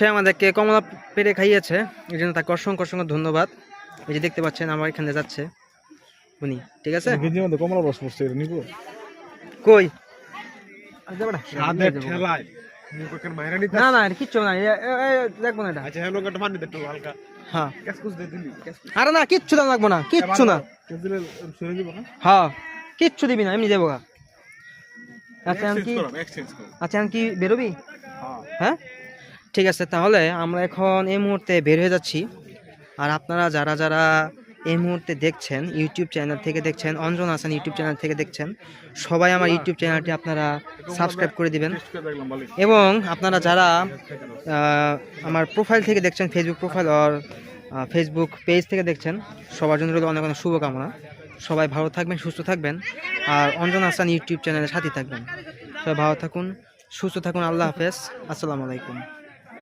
সে আমাদেরকে কমলা পেড়ে খাইয়েছে, এই জন্য তাকে অসংখ্য অসংখ্য ধন্যবাদ। এই যে দেখতে পাচ্ছেন আমার এখানে যাচ্ছে উনি, ঠিক আছে। কমলা রস পড়ছে নিব কই না না কিচ্ছু না, দেখবো না এটা। আচ্ছা হ্যালো কাট মান দে একটু হালকা হ্যাঁ ক্যাসকুস দে দিলি আরে না কিচ্ছু দাম লাগবো না, কিচ্ছু না। সরে দিব না হ্যাঁ কিচ্ছু দিবি না, এমনি দেবো গা। আচ্ছা কি এক্সচেঞ্জ করো আচ্ছা কি বেরোবি? হ্যাঁ হ্যাঁ ঠিক আছে, তাহলে আমরা এখন এই মুহূর্তে বের হয়ে যাচ্ছি। আর আপনারা যারা যারা এই মুহূর্তে দেখছেন, ইউটিউব চ্যানেল থেকে দেখছেন, অঞ্জন হাসান ইউটিউব চ্যানেল থেকে দেখছেন, সবাই আমার ইউটিউব চ্যানেলটি আপনারা সাবস্ক্রাইব করে দিবেন। এবং আপনারা যারা আমার প্রোফাইল থেকে দেখছেন, ফেসবুক প্রোফাইল আর ফেসবুক পেজ থেকে দেখছেন, সবার জন্য রইল অনেক অনেক শুভকামনা। সবাই ভালো থাকবেন, সুস্থ থাকবেন, আর অঞ্জন হাসান ইউটিউব চ্যানেলের সাথে থাকবেন। সবাই ভালো থাকুন, সুস্থ থাকুন। আল্লাহ হাফেজ, আসসালামু আলাইকুম।